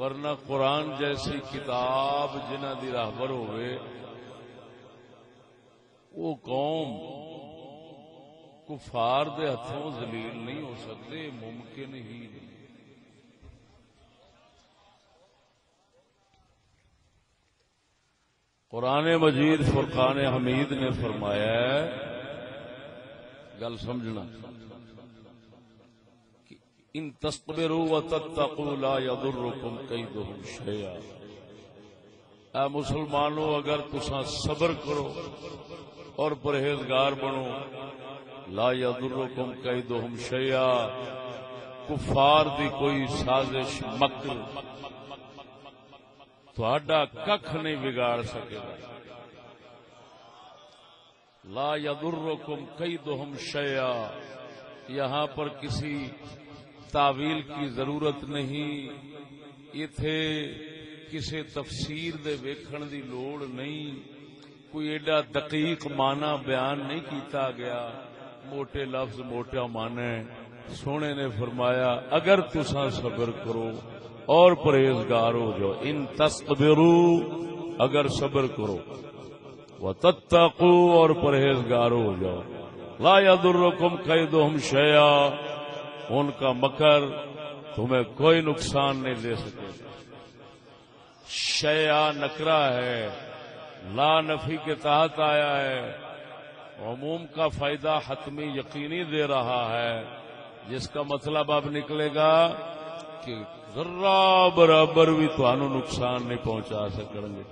ورنہ قرآن جیسی کتاب جنہ دی راہبر ہوئے وہ قوم کفار دے ہتھوں ذلیل نہیں ہو سکتے، ممکن ہی نہیں۔ قرآن مجید فرقان حمید نے فرمایا ہے، گل سمجھنا، کہ ان تصبروا وتتقوا لا يضركم كيدهم شيئا۔ اے مسلمانوں، اگر تساں صبر کرو اور پرہیزگار بنو، لا يضركم كيدهم شيئا، کفار دی کوئی سازش مکر تہاڈا ککھ نہیں بگاڑ سکے گا۔ لا يضركم كيدهم شيئا، یہاں پر کسی تعویل کی ضرورت نہیں، ایتھے کسی تفسیر دے ویکھن دی لوڑ نہیں، کوئی ایڈا دقیق معنی بیان نہیں کیتا گیا، موٹے لفظ موٹا معنی۔ سونے نے فرمایا اگر تساں صبر کرو اور پرہیزگار ہو جاؤ، ان تصبروا، اگر صبر کرو، وتتقوا، اور پرہیزگار ہو جاؤ، لا يضركم كيدهم شيئا، ان کا مکر تمہیں کوئی نقصان نہیں دے سکے۔ شیئا نکرہ ہے، لا نفی کے تحت آیا ہے، عموم کا فائدہ حتمی یقینی دے رہا ہے، جس کا مطلب اب نکلے گا کہ ذرہ برابر بھی تھانوں نقصان نہیں پہنچا سکیں گے۔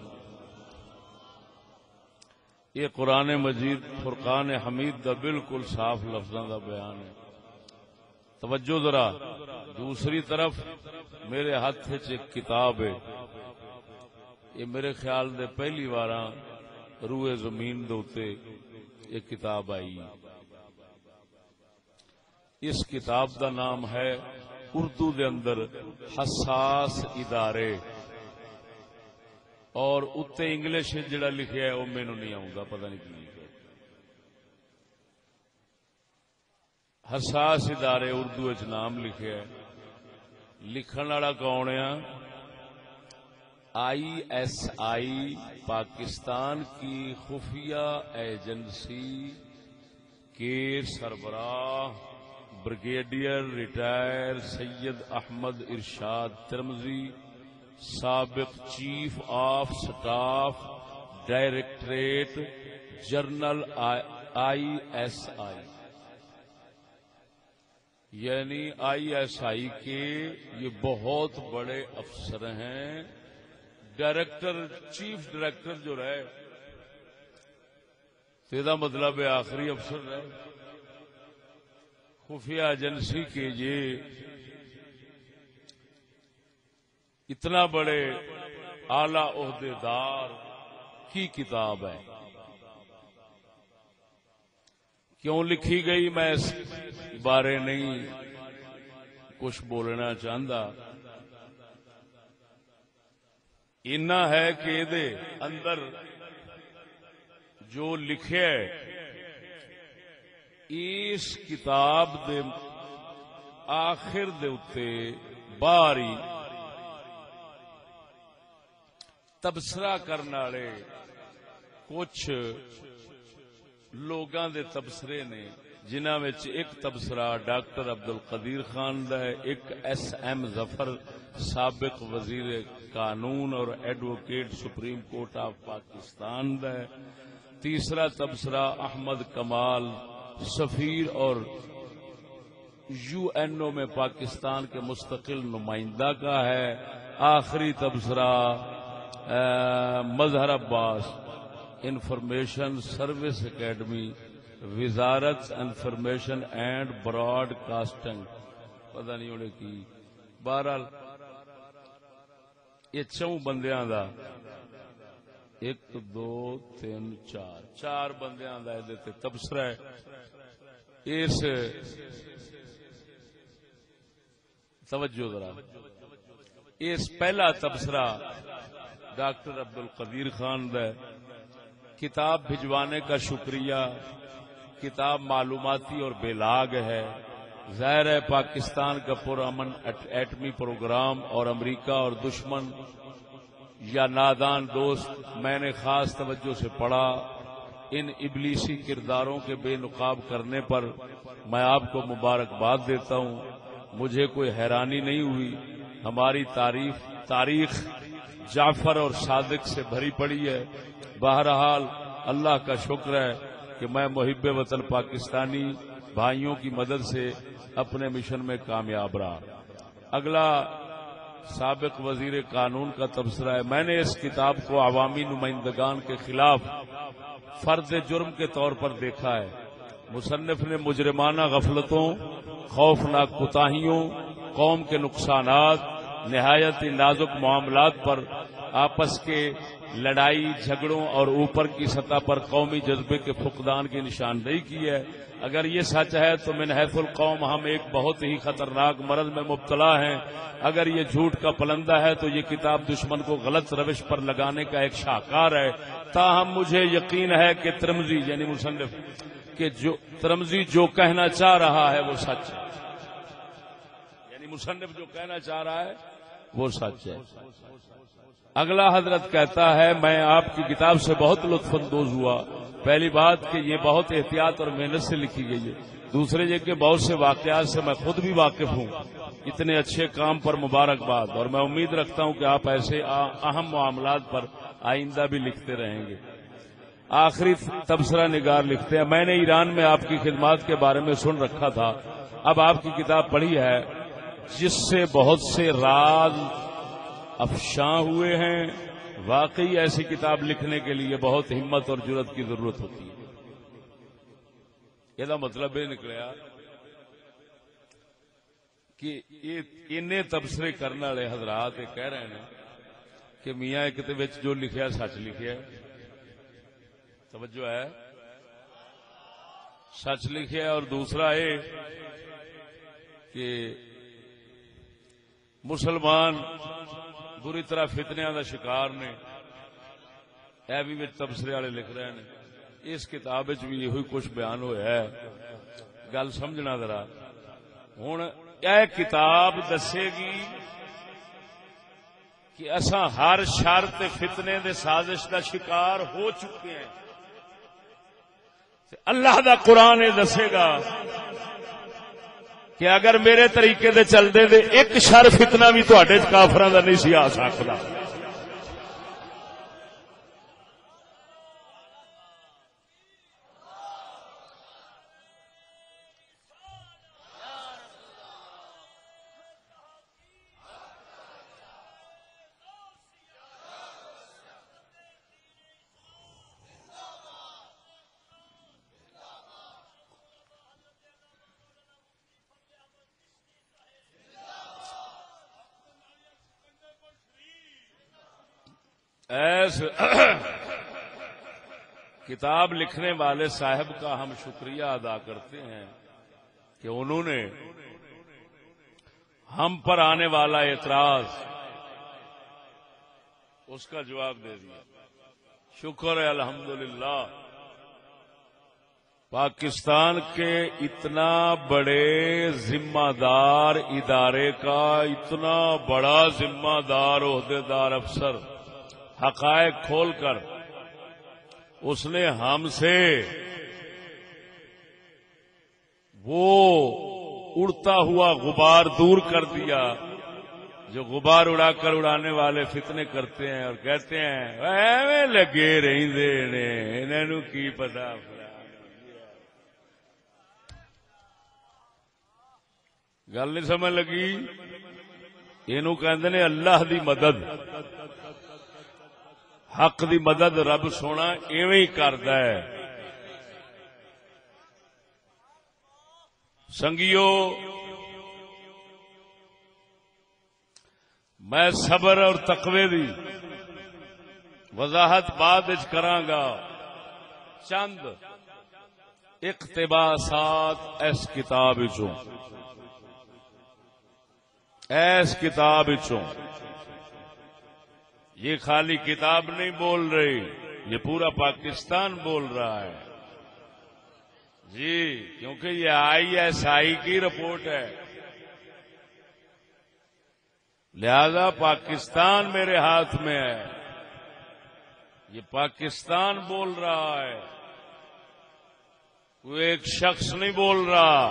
یہ قرآن مجید فرقان حمید دا بالکل صاف لفظاں دا بیان ہے۔ توجہ ذرا، دوسری طرف میرے ہاتھ وچ ایک کتاب ہے، یہ میرے خیال دے پہلی واراں روئے زمین دے اوتے یہ کتاب آئی۔ اس کتاب دا نام ہے اردو دے اندر حساس ادارے، اور اتے انگلش جڑا لکھیا ہے وہ مینوں نہیں آؤندا، پتہ نہیں کی لکھیا ہے۔ حساس ادارے اردو وچ نام لکھیا ہے، لکھن والا کون ہے؟ ISI، پاکستان کی خفیہ ایجنسی کے سربراہ بریگیڈیئر ریٹائر سید احمد ارشاد ترمذی، سابق chief of staff directorate general ISI، یعنی ISI کے یہ بہت بڑے افسر ہیں۔ ڈائریکٹر، چیف ڈائریکٹر جو رہے، تیرا مطلب ہے آخری افسر رہے۔ خفیہ ایجنسی کے یہ اتنا بڑے اعلی عہدے دار کی کتاب ہے، کیوں لکھی گئی میں اس بارے نہیں کچھ بولنا چاہتا، اتنا ہے کہ دے اندر جو لکھے اس کتاب دے آخر دے اتے باری تبصرہ کرنے والے کچھ لوگاں دے تبصرے نے، جنہاں وچ ایک تبصرہ ڈاکٹر عبد القدیر خان دا ہے، ایک SM ظفر سابق وزیر قانون اور advocate supreme court of Pakistan دا ہے، تیسرا تبصرہ احمد کمال سفیر اور UNO میں پاکستان کے مستقل نمائندہ کا ہے، آخری تبصرہ مظہر عباس انفارمیشن سروس اکیڈمی، وزارت انفارمیشن اینڈ براڈ کاسٹنگ، پتہ نہیں انہیں کی، بہرحال یہ چون بندیاں دا، 1 2 3 4 بندیاں دا یہ تبصرہ ہے۔ اس توجہ ذرا، اس پہلا تبصرہ ڈاکٹر عبد القدیر خان دا، کتاب بھجوانے کا شکریہ، کتاب معلوماتی اور بے لاگ ہے، ظاہر ہے پاکستان کا پرامن ایٹمی پروگرام اور امریکہ اور دشمن یا نادان دوست میں نے خاص توجہ سے پڑھا. ان ابلیسی کرداروں کے بے نقاب کرنے پر میں آپ کو مبارکباد دیتا ہوں. مجھے کوئی حیرانی نہیں ہوئی. ہماری تاریخ جعفر اور صادق سے بھری پڑی ہے. بہرحال اللہ کا شکر ہے کہ میں محب وطن پاکستانی بھائیوں کی مدد سے اپنے مشن میں کامیاب رہا. اگلا سابق وزیر قانون کا تبصرہ ہے. میں نے اس کتاب کو عوامی نمائندگان کے خلاف فرد جرم کے طور پر دیکھا ہے. مصنف نے مجرمانہ غفلتوں، خوفناک کوتاہیوں، قوم کے نقصانات، نہایت نازک معاملات پر آپس کے لڑائی جھگڑوں اور اوپر کی سطح پر قومی جذبے کے فقدان کی نشاندہی کی ہے. اگر یہ سچ ہے تو من حیث القوم ہم ایک بہت ہی خطرناک مرض میں مبتلا ہیں. اگر یہ جھوٹ کا پلندہ ہے تو یہ کتاب دشمن کو غلط روش پر لگانے کا ایک شاہکار ہے. تاہم مجھے یقین ہے کہ ترمذی یعنی مصنف کہ ترمذی جو کہنا چاہ رہا ہے وہ سچ ہے. یعنی مصنف جو کہنا چاہ رہا ہے وہ سچ ہے. اگلا حضرت کہتا ہے میں آپ کی کتاب سے بہت لطف اندوز ہوا. پہلی بات کہ یہ بہت احتیاط اور محنت سے لکھی گئی ہے. دوسرے یہ کہ بہت سے واقعات سے میں خود بھی واقف ہوں. اتنے اچھے کام پر مبارکباد، اور میں امید رکھتا ہوں کہ آپ ایسے اہم معاملات پر آئندہ بھی لکھتے رہیں گے. آخری تبصرہ نگار لکھتے ہیں میں نے ایران میں آپ کی خدمات کے بارے میں سن رکھا تھا. اب آپ کی کتاب پڑھی ہے جس سے بہت سے راز افشاں ہوئے ہیں. واقعی ایسی کتاب لکھنے کے لیے بہت ہمت اور جرأت کی ضرورت ہوتی ہے. یہ مطلب یہ نکلیا کہ انہیں تبصرے کرنے والے حضرات یہ کہہ رہے ہیں کہ میاں ایک جو لکھیا سچ لکھیا ہے. توجہ ہے، سچ لکھیا ہے. اور دوسرا یہ کہ مسلمان بری طرح فتنیاں دا شکار نے. اے بھی تبصرے والے لکھ رہے ہیں. اس کتاب بھی یہ کچھ بیان ہوا ہے. گل سمجھنا ذرا. ہوں یہ کتاب دسے گی کہ اساں ہر شر تے فتنے دے سازش دا شکار ہو چکے ہیں. اللہ دا قرآن یہ دسے گا کہ اگر میرے طریقے دے چلدے دے ایک شر فتنہ بھی تواڈے کافراں دا نہیں سی آ سکدا. کتاب لکھنے والے صاحب کا ہم شکریہ ادا کرتے ہیں کہ انہوں نے ہم پر آنے والا اعتراض اس کا جواب دے دیا. شکر ہے الحمدللہ. پاکستان کے اتنا بڑے ذمہ دار ادارے کا اتنا بڑا ذمہ دار عہدیدار افسر حقائق کھول کر اس نے ہم سے وہ اڑتا ہوا غبار دور کر دیا جو غبار اڑا کر اڑانے والے فتنے کرتے ہیں اور کہتے ہیں ایویں لگے رہندے نے انہاں نوں کی پتا. گل نہیں سمجھ لگی. اینو کہندے نے اللہ دی مدد. حق دی مدد رب سونا ایویں ہی کردا ہے. سنگیو میں صبر اور تقوی دی وضاحت بعد وچ کراں گا. چند اقتباسات اس کتاب وچوں یہ خالی کتاب نہیں بول رہی، یہ پورا پاکستان بول رہا ہے. جی کیونکہ یہ ISI کی رپورٹ ہے، لہذا پاکستان میرے ہاتھ میں ہے، یہ پاکستان بول رہا ہے، کوئی ایک شخص نہیں بول رہا۔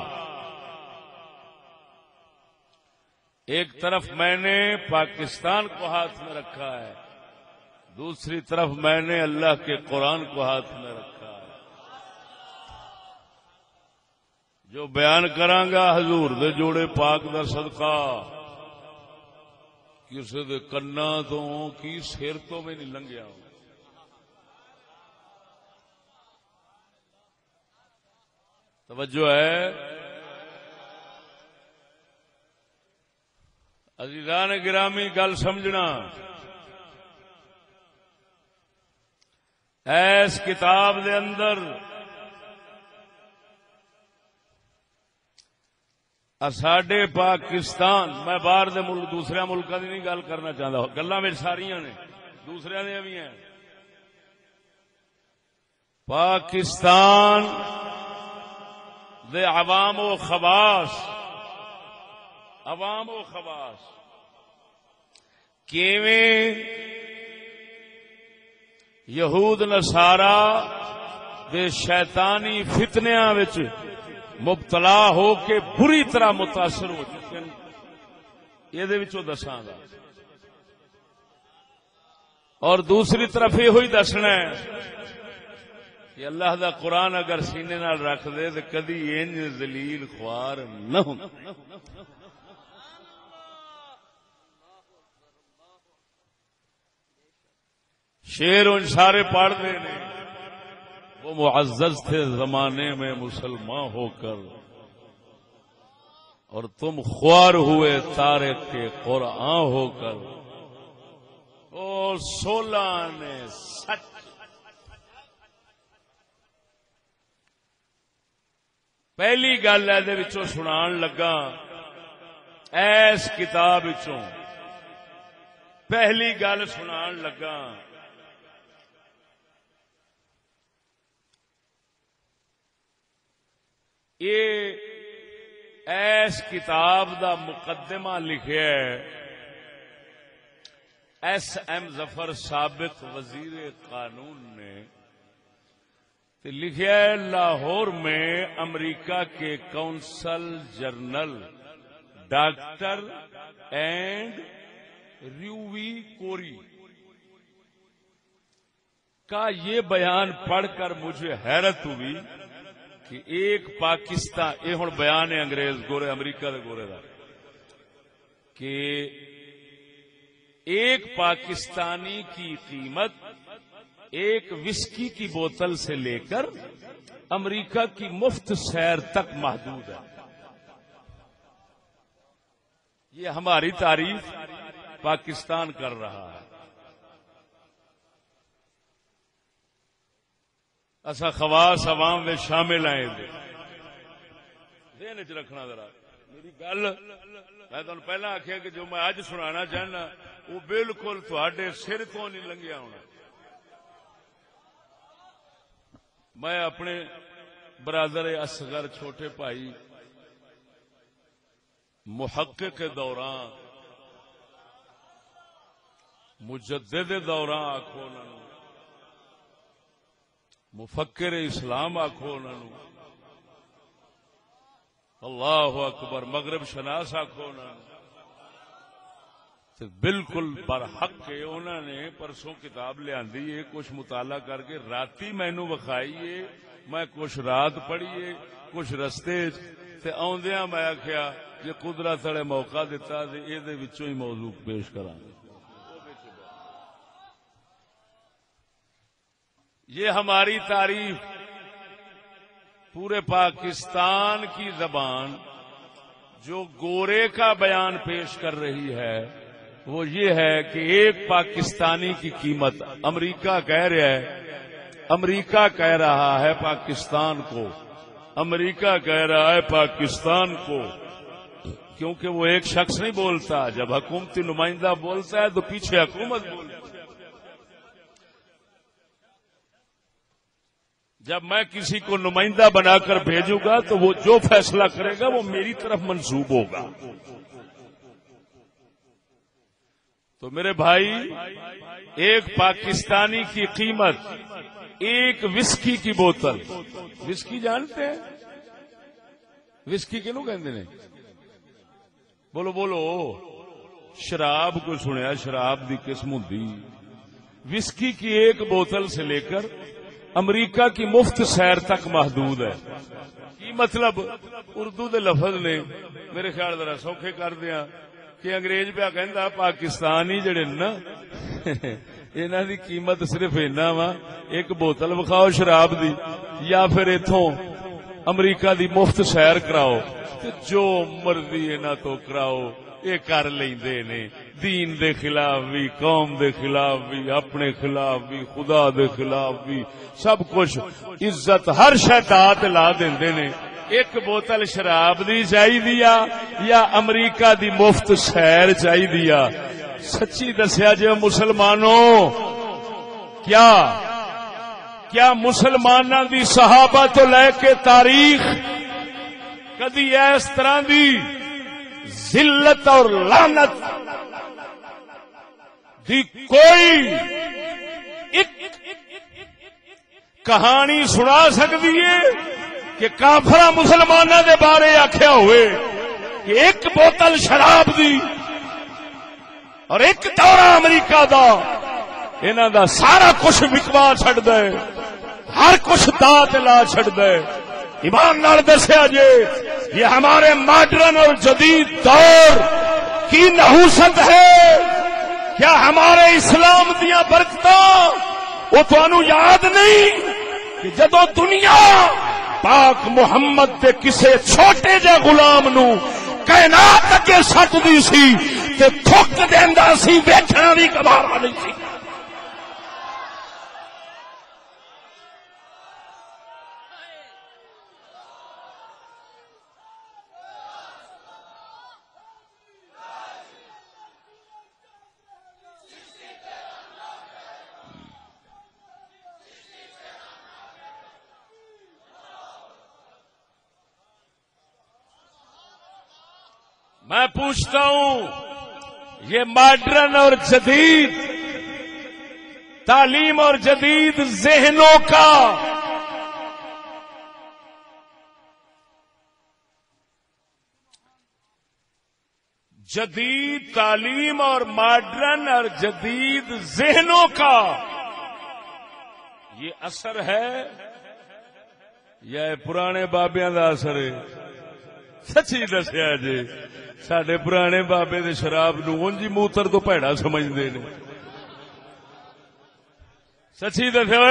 ایک طرف میں نے پاکستان کو ہاتھ میں رکھا ہے، دوسری طرف میں نے اللہ کے قرآن کو ہاتھ میں رکھا ہے۔ جو بیان کرانگا حضور دے جوڑے پاک دا صدقہ، کسی دے کنا تو کی سر تو میں نہیں لنگیا ہوں۔ توجہ ہے عزیزان گرامی، گل سمجھنا۔ ایس کتاب دے اندر ساڈے پاکستان، میں باہر دے ملک دوسرے ملکوں کی نہیں گل کرنا چاہتا، گلاں میں ساریاں نے دوسرے دیا بھی ہیں۔ پاکستان دے عوام و خواص کیویں یہود نصارا دے شیطانی فتنیاں وچ مبتلا ہو کے بری طرح متاثر ہو چکے ہیں، یہ دساں گا۔ اور دوسری طرف یہ ہوئی دسنا ہے کہ اللہ دا قرآن اگر سینے نال رکھ دے تو کدی انج ذلیل خوار نہ ہوں۔ شعر ان سارے پڑھتے ہیں، وہ معزز تھے زمانے میں مسلمان ہو کر، اور تم خوار ہوئے تارک کے قرآن ہو کر۔ او 16 نے سچ پہلی گل ہے سنان لگا، ایس کتاب وچوں پہلی گل سنان لگا، یہ ایس کتاب دا مقدمہ لکھیا ہے SM ظفر سابق وزیر قانون نے، لکھیا ہے لاہور میں امریکہ کے کونسل جنرل ڈاکٹر اینڈ ریوی کوری کا یہ بیان پڑھ کر مجھے حیرت ہوئی کہ ایک پاکستان، یہ ہوں بیان ہے انگریز گورے امریکہ دے گورے دا، کہ ایک پاکستانی کی قیمت ایک وسکی کی بوتل سے لے کر امریکہ کی مفت سیر تک محدود ہے۔ یہ ہماری تعریف پاکستان کر رہا ہے۔ اسا خواص عوام میں شامل ہیں، ذہن وچ رکھنا ذرا میری گل۔ میں تمہیں پہلا آخیا کہ جو میں اج سنانا چاہنا وہ بالکل تھوڑے سر تو نہیں لنگیا ہونا۔ میں اپنے برادر اصغر چھوٹے بھائی محقق کے دوران، مجدد دوران آکھو انہوں، مفکر اسلام آکھو انہوں، اللہ اکبر مغرب شناس آکھو انہوں، بالکل برحق کے انہوں نے پرسوں کتاب لے آندی ہے، کچھ مطالعہ کر کے راتی مینو وکھائیے، میں کچھ رات پڑھیے، کچھ رستے تے آندیاں میں آخیا یہ قدرت والے موقع دیتا تے اے دے وچوں ہی موضوع پیش کراں گے۔ یہ ہماری تعریف پورے پاکستان کی زبان جو گورے کا بیان پیش کر رہی ہے وہ یہ ہے کہ ایک پاکستانی کی قیمت، امریکہ کہہ رہا ہے، امریکہ کہہ رہا ہے پاکستان کو، امریکہ کہہ رہا ہے پاکستان کو، کیونکہ وہ ایک شخص نہیں بولتا، جب حکومتی نمائندہ بولتا ہے تو پیچھے حکومت بولتی ہے۔ جب میں کسی کو نمائندہ بنا کر بھیجوں گا تو وہ جو فیصلہ کرے گا وہ میری طرف منسوب ہوگا. تو میرے بھائی، ایک پاکستانی کی قیمت ایک وسکی کی بوتل، وسکی جانتے ہیں؟ وسکی کنوں کہندے نے؟ بولو بولو، شراب کو سنیا؟ شراب دی قسم ہوندی. وسکی کی ایک بوتل سے لے کر امریکہ کی مفت سیر تک محدود ہے. کی مطلب؟ اردو دے لفظ نے میرے خیال ذرا سوکھے کر دیا کہ انگریز پہ کہندا پاکستانی جڑے نا انہاں دی قیمت صرف اینا وا، ایک بوتل وکھاؤ شراب دی یا پھر ایتھوں امریکہ دی مفت سیر کراؤ تے جو مرضی انہاں تو کراؤ، یہ کر لیندے نے. دین دے خلاف بھی، قوم دے خلاف بھی، اپنے خلاف بھی، خدا دے خلاف بھی، سب کچھ عزت ہر شے دات لا دیندے نے. ایک بوتل شراب دی چاہیے یا امریکہ دی مفت سیر چاہیے؟ سچی دسیا جے مسلمانوں، کیا مسلماناں دی صحابہ تو لے کے تاریخ کدی اس طرح دی ذلت اور لعنت دی کوئی ایک کہانی سنا سکتی ہے کہ کافر مسلمانوں دے بارے آخیا ہوئے کہ ایک بوتل شراب دی اور ایک دورہ امریکہ دا انہاں دا سارا کچھ وکوا چھڈ دے، ہر کچھ دات لا چھڈ دے؟ ایمان نال دسیا جے یہ ہمارے ماڈرن اور جدید دور کی نحوست ہے؟ کیا ہمارے اسلام دیاں برکتاں وہ تانوں یاد نہیں کہ جدوں دنیا پاک محمد دے کسے چھوٹے جے غلام نو کائنات اگے سٹ دی سی تے تھک دیندا سی، ویکھنا بھی گوارا نہیں سی. میں پوچھتا ہوں، یہ ماڈرن اور جدید تعلیم اور جدید ذہنوں کا جدید تعلیم اور ماڈرن اور جدید ذہنوں کا یہ اثر ہے یا پرانے بابیاں دا اثر ہے؟ سچی دسیا جی، سڈے پرانے بابے دے شراب نو اونجی موتر تو پیڑا سمجھتے نے. سچی دسیا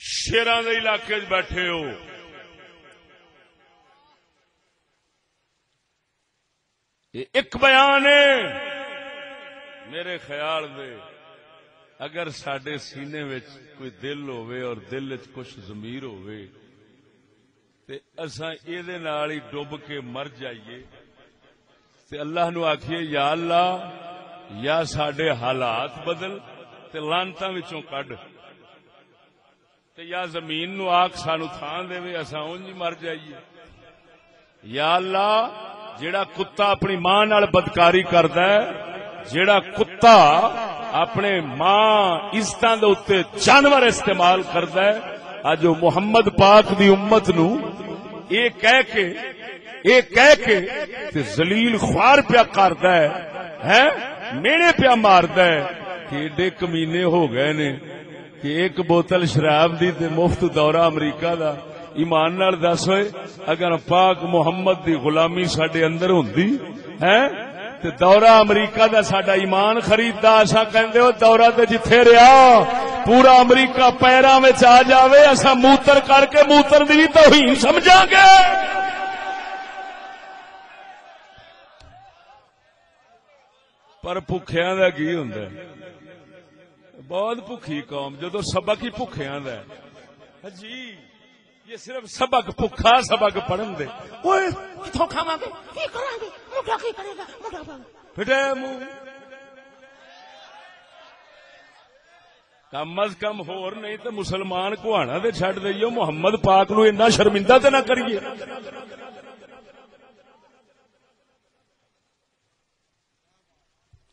شیراں دے علاقے بیٹھے ہو، یہ ایک بیان ہے میرے خیال دے. اگر سڈے سینے وچ کوئی دل ہوئے اور دل وچ کچھ ضمیر ہوئے تے اساں اے دے نال ہی ڈب کے مر جائیے تے اللہ نو آکھیے یا اللہ یا ساڈے حالات بدل تے لعنتاں وچوں کڈ، تے یا زمین نو آکھ سانو تھان دے اساں اونج ہی مر جائیے. یا اللہ جیڑا کتا اپنی ماں نال بدکاری کردا ہے، جیڑا کتا اپنے ماں عزتاں دے اوتے جانور استعمال کردا ہے، اج محمد پاک دی امت نو اے کہہ کے تے ذلیل خوار پیا کردا ہے، مینے پیا ماردا ہے کہ ایڈے کمینے ہو گئے نے کہ ایک بوتل شراب دی تے مفت دورہ امریکہ دا. ایمان نال دس ہوئے اگر پاک محمد دی غلامی ساڈے اندر ہوندی ہے تے دورہ امریکہ دا ساڈا ایمان خریددا، اساں کہندے ہو دورہ تے جتھے رہیا پورا امریکہ پیراں وچ آ جاوے اساں موتر کر کے موتر دی توہین سمجھاں گے. پر بھکھیاں دا کی ہوندا ہے؟ بہت بھکھی قوم جدو سبق ہی بھکھیاں دا ہے جی. یہ صرف سبق بھکھا سبق پڑھن دے. اوئے کتھوں کھاواں گے، کی کراں گے، مڈا کی کرے گا، مڈا پھٹے منہ کم از کم ہور نہیں تو مسلمان کو آنا دے چھڈ دئیو محمد پاک نو اتنا شرمندہ تے نہ کریے.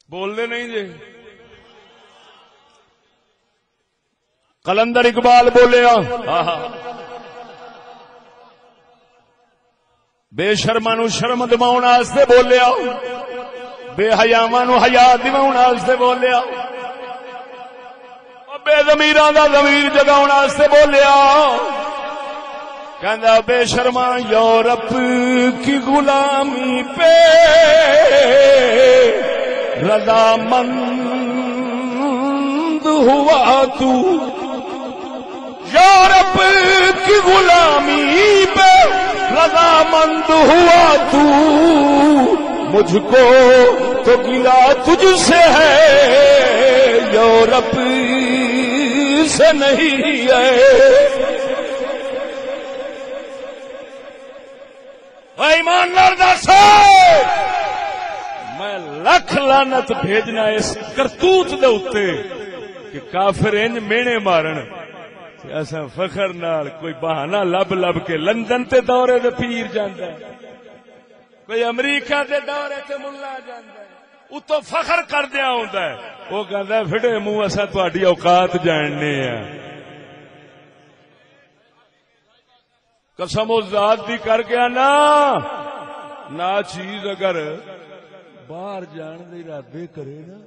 بولنے نہیں جی. قلندر اقبال بولیا بے شرما نو شرم دماؤن واسطے بولیا, بے حیاواں نو حیا دماؤن واسطے بولیا, بے ضمیراں دا ضمیر جگاؤن واسطے بولیا. کہندا بے شرما یورپ کی غلامی پہ رضامند ہوا تو, یورپ کی غلامی پہ رضامند ہوا تو, مجھ کو تو گلا تجھ سے ہے یورپ سے نہیں ہے. ایمان نال دس میں لکھ لعنت بھیجنا اس کرتوت دے اوتے کہ کافر انج مینے مارن ایسا فخر نال کوئی بہانہ لب لب کے لندن تے دورے دے پیر جاندا ہے, کوئی امریکہ دے دورے تے ملا جاندا ہے, اتو فخر کردیا ہوندا ہے. وہ کہندا پھٹے منہ اساں تہاڈی اوقات جاننے ہیں. قسم و ذات دی کر کے نا چیز اگر باہر جان دے ارادے کرے نا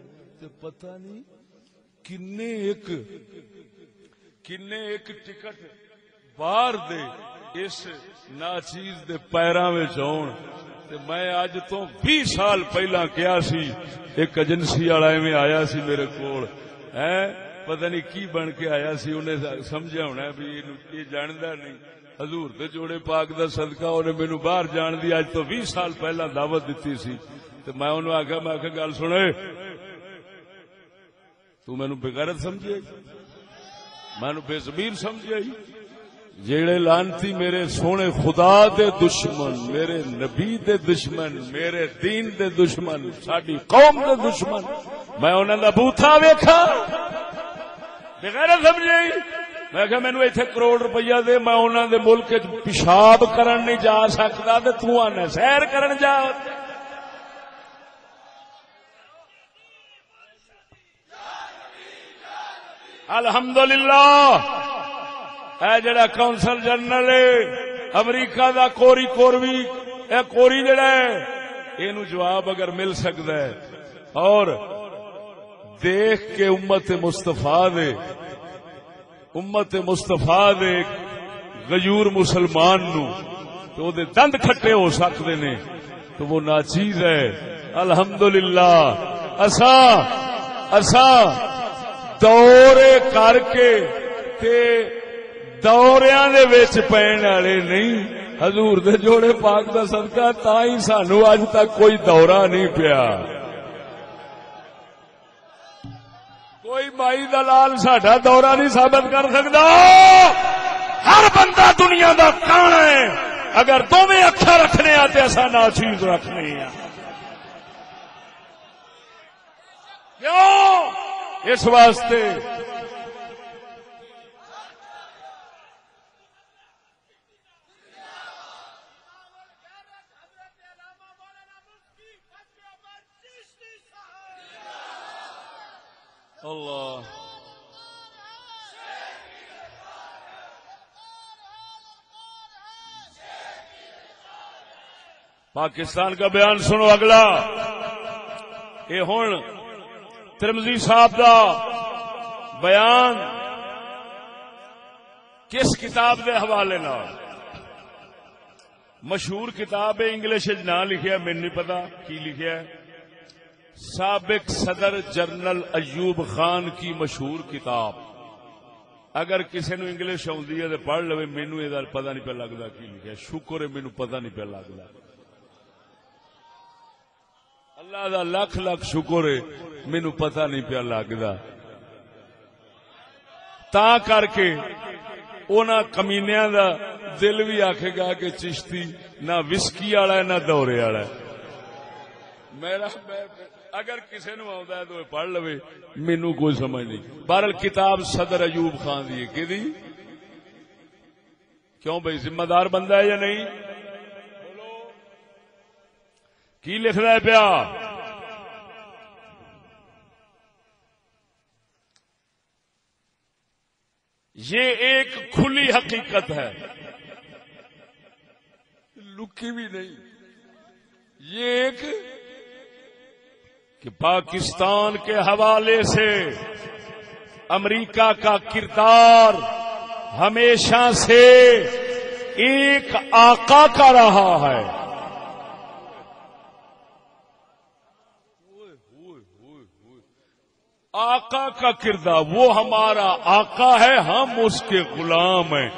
تو پتہ نہیں کنے ایک ٹکٹ باہر دے اس نا چیز دے پیراں وچ ہون. تے میں اج تو 20 سال پہلا کیا سی, ایک ایجنسی والا ایویں آیا سی میرے کول, پتہ نہیں کی بن کے آیا سی, انہیں سمجھا ہونا بھی یہ جاندا نہیں. حضور دے جوڑے پاک دا صدقہ انہیں مینوں باہر جان دی اج تو 20 سال پہلا دعوت دیتی سی. تے میں انہوں آکھیا میں گل سنے تو مینوں بغیرت سمجھے, مینوں بے ضمیر سمجھے, جیڑے لانتی میرے سونے خدا دے دشمن, میرے نبی دے دشمن, میرے دین دے دشمن, ساڈی قوم دے دشمن, میں انہاں دا بوتھا ویکھا بغیرت سمجھے. میں کہ مینوں ایتھے کروڑ روپیہ دے, میں انہاں دے ملک وچ پیشاب کرن نہیں جا سکدا تے تو آنا سیر کرن جا. الحمدللہ اے جڑا کونسل جنرل ہے امریکہ دا کوری کوروی, اے کوری جڑا ہے اینو جواب اگر مل سکدا ہے اور دیکھ کے امت مصطفیٰ دے غیور مسلمان نو تو دے دند کھٹے ہو سکتے نے تو وہ ناچیز ہے. الحمدللہ اساں دورے کر کے تے دوریاں دے وچ پین والے نہیں. حضور دے جوڑے پاک دا صدقہ تا ہی سانو اج تک کوئی دورہ نہیں پیا. کوئی مائی دلال ساڈا دورہ نہیں ثابت کر سکتا. ہر بندہ دنیا دا کانا ہے, اگر دونوں اکھا رکھنے آتے ایسا ناچیز رکھنے ہیں. کیوں؟ اس واسطے اللہ پاکستان کا بیان سنو. اگلا یہ ہن ترمذی صاحب دا بیان کس کتاب دے حوالے نال, مشہور کتاب ہے, انگلش نہ لکھیا, میں نہیں پتا کی لکھیا ہے. سابق صدر جنرل ایوب خان کی مشہور کتاب. اگر کسی نو انگلش آندی ہے تو پڑھ لو, مینوں یہ پتا نہیں پہ لگتا کی لکھیا. شکر ہے مینوں پتا نہیں پہ لگتا. اللہ دا لکھ لکھ شکر ہے مینوں پتا نہیں پیا لگتا. تا کر کے انہاں کمینیاں دا دل بھی آکھے گا کہ چشتی نہ وسکی والا ہے نہ دورے والا ہے. میرا اگر کسی نو آتا ہے تو پڑھ لو، مینو کوئی سمجھ نہیں. بہرحال کتاب صدر ایوب خان دی کہ کیوں بھائی ذمہ دار بندہ ہے یا نہیں؟ کی لکھ رہا ہے پیا؟ یہ ایک کھلی حقیقت ہے، لکی بھی نہیں. یہ ایک کہ پاکستان کے حوالے سے امریکہ کا کردار ہمیشہ سے ایک آقا کا رہا ہے. آقا کا کردار، وہ ہمارا آقا ہے، ہم اس کے غلام ہیں.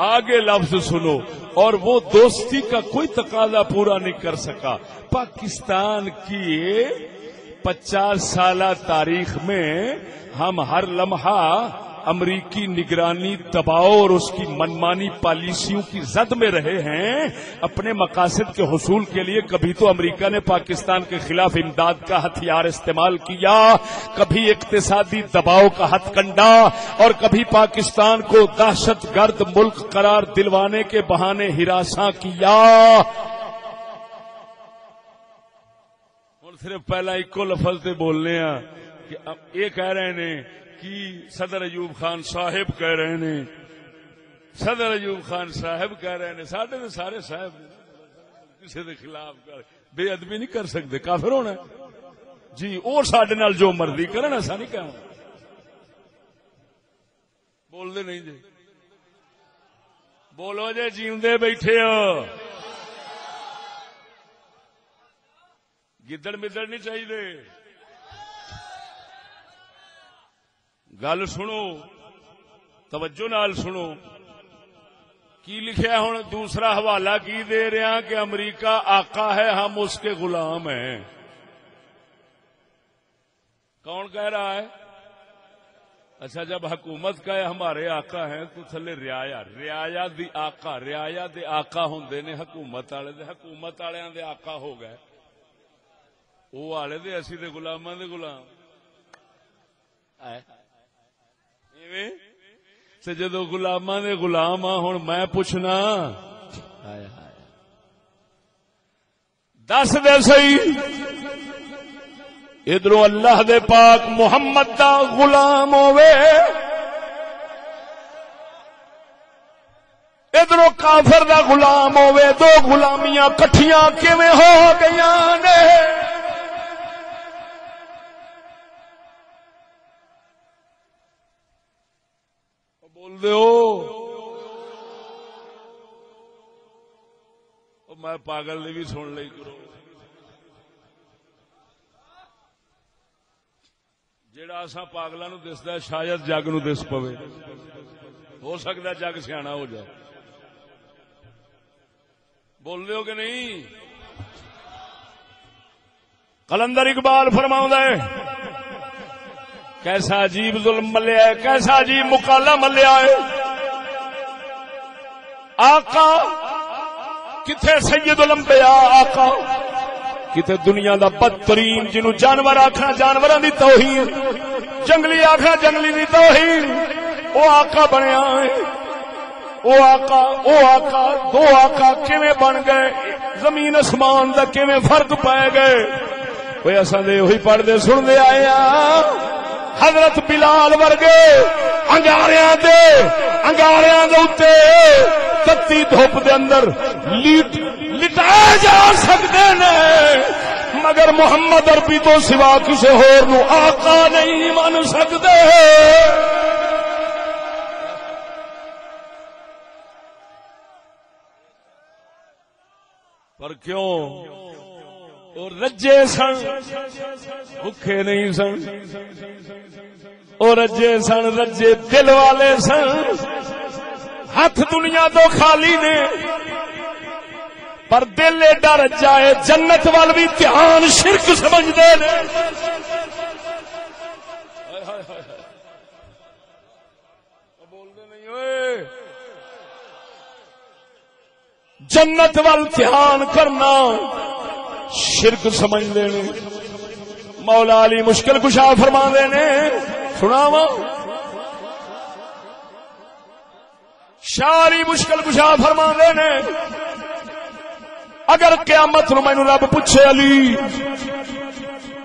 آگے لفظ سنو. اور وہ دوستی کا کوئی تقاضا پورا نہیں کر سکا. پاکستان کی 50 سالہ تاریخ میں ہم ہر لمحہ امریکی نگرانی، دباؤ اور اس کی منمانی پالیسیوں کی زد میں رہے ہیں. اپنے مقاصد کے حصول کے لیے کبھی تو امریکہ نے پاکستان کے خلاف امداد کا ہتھیار استعمال کیا، کبھی اقتصادی دباؤ کا ہتھ کنڈا، اور کبھی پاکستان کو دہشت گرد ملک قرار دلوانے کے بہانے ہراساں کیا. اور صرف پہلا ایک لفظ سے بولنے ہیں کہ یہ کہہ رہے ہیں کہ صدر ایوب خان صاحب کہہ رہے ہیں، صدر ایوب خان صاحب کہہ رہے ہیں. ساڈے تو سارے صاحب کسی کے خلاف بے ادبی نہیں کر سکتے، کافر ہونا جی. اور ساڈے نال جو مرضی کرن، ایسا نہیں کہنا. بول دے نہیں جی، بولو جی، جیوندے بیٹھے ہو. گدڑ مدڑ نہیں چاہیے. گل سنو، توجہ نال سنو. کی لکھیا ہوں دوسرا حوالہ کی دے رہا کہ امریکہ آقا ہے، ہم اس کے غلام ہیں. کون کہہ رہا ہے؟ اچھا، جب حکومت کا ہے ہمارے آقا ہیں تو تھلے رعایا دی آقا، رعایا دے آقا ہوندے نے حکومت والے دے، حکومت والےاں دے آقا ہو گئے وہ والے دے، اسی دے غلاماں دے غلام. جدو غلاماں دے غلام آ، ہن میں پوچھنا دس دے صحیح، ادھروں اللہ دے پاک محمد دا غلام ہوئے، ادھروں کافر دا غلام ہوئے، دو غلامیاں کٹھیاں کیویں ہو گئیاں نے؟ بول دے ہو. میں پاگل نے بھی سن لئی کرو. جیڑا اساں پاگلاں نو دسدا ہے شاید جگ نو دس پوے. ہو سکتا ہے جگ سیاںا ہو جائے. بول دے ہو کہ نہیں؟ قلندر اقبال فرماؤں ہے کیسا عجیب ظلم ملیا ہے، کیسا عجیب مکالا ملیا ہے. آقا کتھے سید الانبیاء آقا، کتھے دنیا دا بدترین جنہوں جانور آکھنا جانوراں دی توہین، جنگلی آکھنا جنگلی دی توہین، او آقا بنیا ہے. او آقا دو آقا کیویں بن گئے؟ زمین اسمان دا کیویں فرق پائے گئے؟ کوئی اساں دے وہی پڑھدے سنتے آئے ہاں. حضرت بلال ورگے انگاریاں دے اوتے تتی دھوپ دے اندر لٹائے جا سکتے نے، مگر محمد عربی تو سوا کسی ہور نو آقا نہیں من سکتے. پر کیوں؟ اور رجے سن، بھوکے نہیں سن. اور رجے سن، رجے دل والے سن. ہاتھ دنیا تو خالی نے، پر دل ایڈا رجا ہے جنت وال بھی دھیان شرک سمجھتے ہیں. بولتے نہیں ہوئے. جنت وال دھیان کرنا شرک سمجھتے ہیں. مولا علی مشکل کشا فرماندے نے سناواں شاری مشکل کشا فرماندے نے اگر قیامت نو مینوں رب پوچھے علی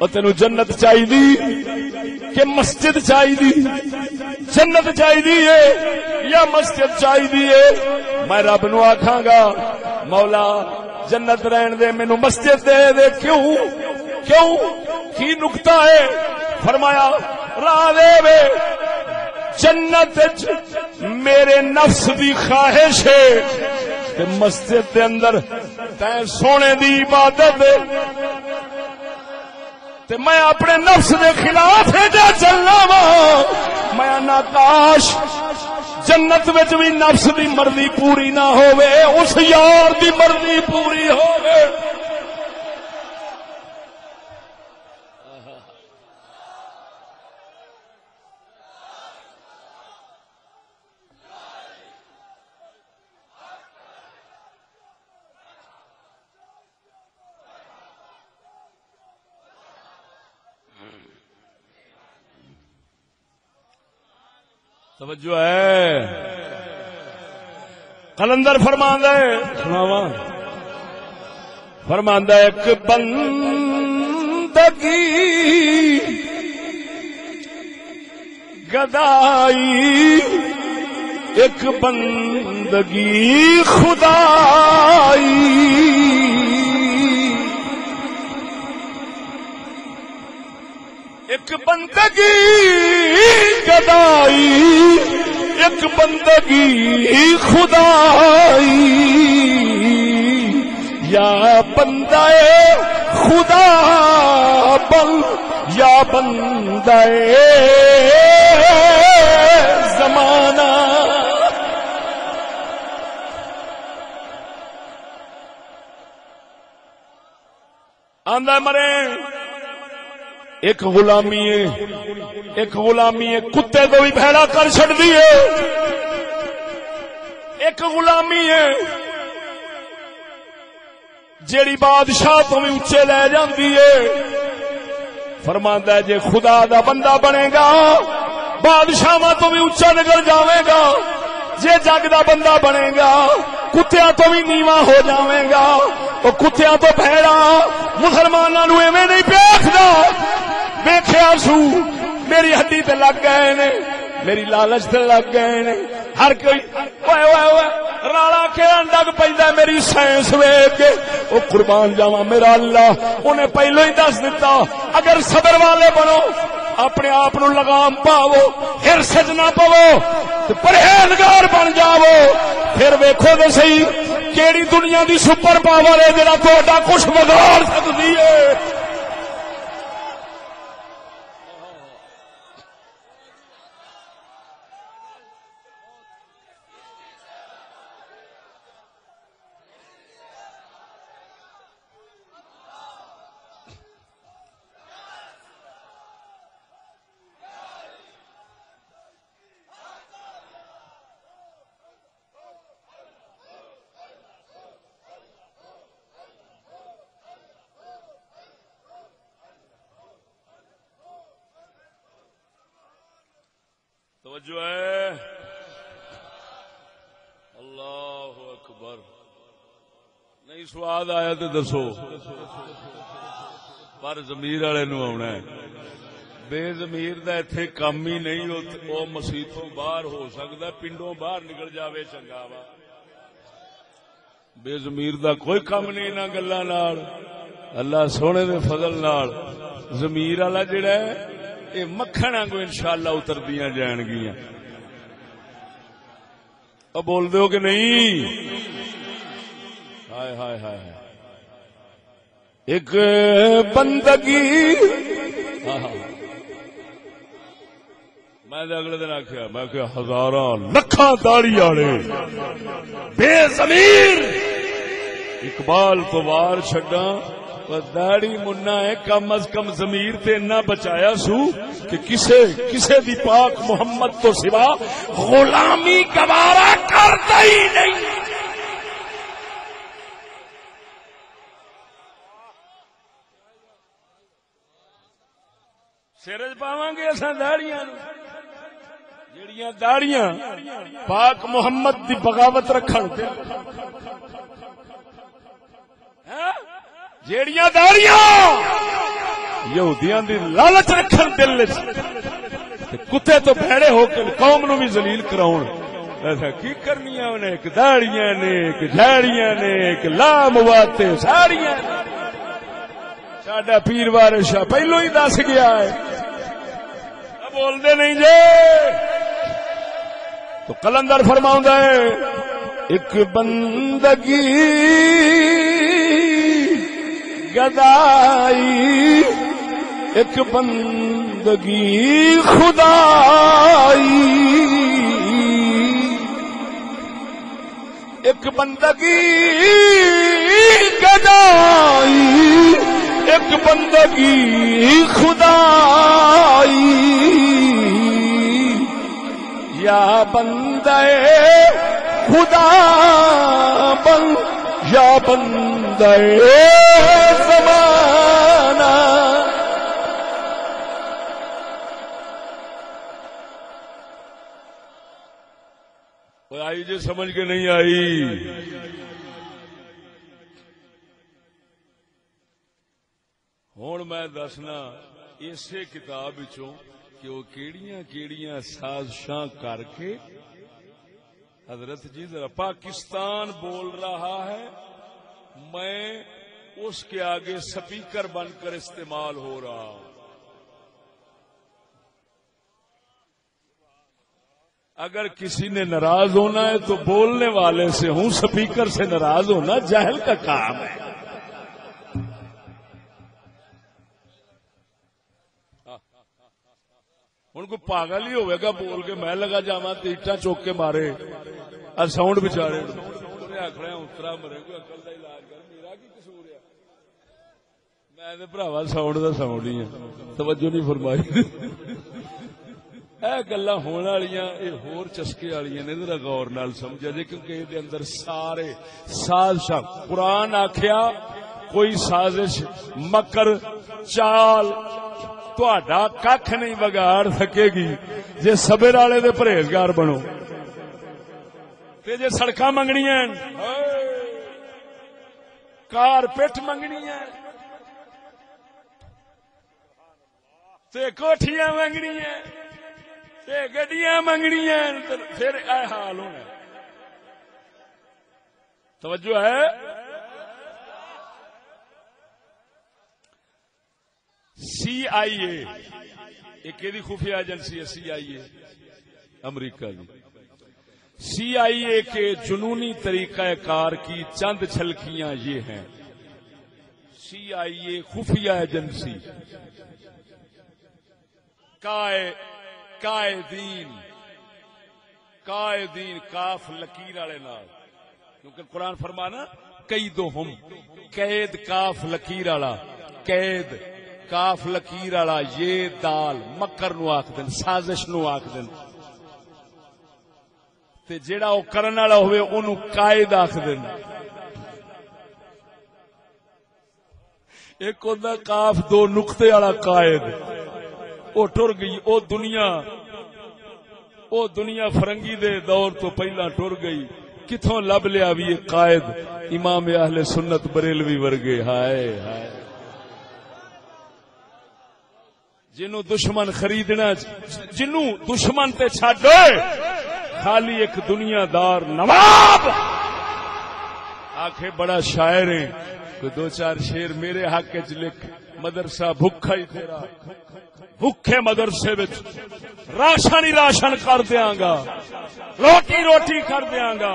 او تینوں جنت چاہیے کہ مسجد چاہیے جنت چاہیے یا مسجد چاہیے میں رب نو آکھاں گا مولا جنت رہن دے مینوں مسجد دے دے. کیوں کی نکتہ ہے؟ فرمایا راہ دے وے جنت میرے نفس دی خواہش ہے تے مسجد دے اندر تے سونے دی عبادت تے میں اپنے نفس دے خلاف ہے جا چلنا وا. میں نا کاش جنت وچ بھی نفس دی مرضی پوری نہ ہووے اس یار دی مرضی پوری ہووے. توجہ ہے قلندر فرماندا ہے سناواں فرماندا ہے ایک بندگی گدائی ایک بندگی خدائی ایک بندگی گدائی ایک بندگی خدائی یا بندہ خدا بن یا بندہ زمانہ. آندا مرے ایک غلامی ہے کتے کو بھی بھیڑا کر چھڑ دیے. ایک غلامی ہے جیڑی بادشاہ تو بھی اچے لے جاندی ہے. فرماندا ہے جے خدا دا بندہ بنے گا بادشاہ تو بھی اچا نکل جاوے گا. جے جگ دا بندہ بنے گا کتیاں تو بھی نیواں ہو جاوے گا. وہ کتیاں تو بھیڑا مسلماناں نو ایویں نہیں پیکھدا. ویکھیا سو میری ہڈی تے لگ گئے نے میری لالچ تے لگ گئے نے. ہر کوئی رالا کھیلن لگ پیندا میری سائنس ویکھ کے. او قربان جاواں میرا اللہ انہیں پہلو ہی دس دتا اگر صبر والے بنو اپنے آپ نو لگام پاو پھر سجنا پو تے پرہیزگار بن جاو. پھر ویکھو تے صحیح کیڑی دنیا دی سپر پاور ہے جڑا تہاڈا کچھ بگاڑ سکدی ہے. توجہ ہے اللہ اکبر. نہیں سواد آیا تو دسو پر ضمیر والے نو آنا ہے. بے ضمیر دا ایتھے کم ہی نہیں. وہ مسیتوں باہر ہو سکتا پنڈوں باہر نکل جاوے چنگا وا. بے ضمیر دا کوئی کم نہیں نہ گلاں نال. اللہ سونے دے فضل نال ضمیر والا جڑا ہے یہ مکھن آنگو انشاءاللہ اتردیاں جان گیاں. اب بول دو کہ نہیں. ہائے ہائے ہائے ایک بندگی. میں اگلے دن آخیا میں کہ ہزاراں لکھاں داڑھی والے بے ضمیر اقبال تو وار چھڈاں داڑی منا ہے کم از کم ضمیر تے نہ بچایا سو کہ کسے دی پاک محمد تو سوا غلامی گوارا کرتا ہی نہیں. سر چ پاواں گے اساں داڑیاں جڑیاں داڑیاں پاک محمد دی بغاوت رکھن جیڑیاں داڑیاں یہودیاں دی لالچ رکھن دل وچ تے کتے تو بھڑے ہو کے قوم نو بھی ذلیل کراون ایسا کی کرنیاں نے ایک داڑیاں نے ایک جھاڑیاں نے ایک لامواتے ساڑیاں ساڈا پیر وارث شاہ پہلو ہی دس گیا ہے بول دے نہیں جے تو قلندر فرماؤندا ہے ایک بندگی گدائی ایک بندگی خدائی ایک بندگی گدائی ایک بندگی خدائی یا بندے خدا بن یا بندے زمانہ آئی جی سمجھ کے نہیں آئی ہوں میں دسنا اسی کتاب وچوں کہ وہ کیڑیاں کیڑیاں سازشاں کر کے حضرت جی ذرا پاکستان بول رہا ہے میں اس کے آگے سپیکر بن کر استعمال ہو رہا ہوں اگر کسی نے ناراض ہونا ہے تو بولنے والے سے ہوں سپیکر سے ناراض ہونا جاہل کا کام ہے ان کو پاگل ہی ہوئے گا بول کے میں لگا جاواں تے اٹا چوک کے مارے ساؤنڈ بچارے آخر اترا مرے کوئی عقل کا علاج کر میرا کی قصور ہے میں بھراوا ساؤنڈ کا ساؤنڈ ہی ہے توجہ نہیں فرمائی اے گلا ہونے والیاں اے ہور چسکے والیاں نے ذرا غور نال سمجھا جے کیونکہ اے دے اندر سارے سازشاں قرآن آکھیا کوئی سازش مکر چال تہاڈا ککھ نہیں بگاڑ سکے گی جے صبر والے دے پرہیزگار بنو تے جے سڑکاں منگنیاں کارپیٹ منگنیاں تے کوٹھیاں منگنیاں تے گڈیاں منگنیاں پھر اے حال ہونا توجہ ہے CIA ایک ایدی خفیہ ایجنسی ہے CIA امریکہ کی CIA کے جنونی طریقہ کار کی چند جھلکیاں یہ ہیں CIA خفیہ ایجنسی قائدین کاف لکیر والے نال کیونکہ قرآن فرمانا قیدہم قید کاف لکیر والا قید کاف لکیر والا یہ دال مکر نو آکھ دین سازش نو آکھ دین تے جیڑا او کرن والا ہوئے اونوں قائد آکھ دین ایک ہوندا کاف دو نقطے والا قائد او ٹر گئی او دنیا فرنگی دے دور تو پہلا ٹر گئی کتھوں لب لیا بھی یہ قائد امام اہل سنت بریلوی ورگے ہائے ہائے جنوں دشمن خریدنا جنوں دشمن تے چھڈ خالی ایک دنیا دار نواب آکھے بڑا شاعر ہے کوئی دو چار شعر میرے حق وچ لکھ مدرسہ بھکھا ہی تیرا بھکھے مدرسے وچ راشن ہی راشن کر دیاں گا روٹی کر دیاں گا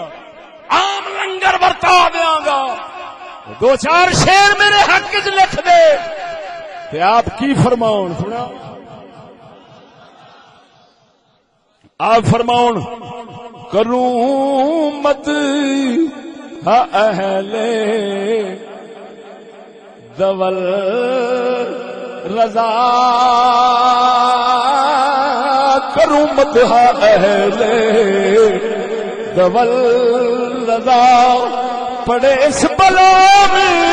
عام لنگر برتا دیاں گا دو چار شعر میرے حق وچ لکھ دے تے آپ کی فرماؤن سنا آپ فرماؤن کروں مت اہل دول رضا کروں مت اہل دول رضا پڑے اس بلا میں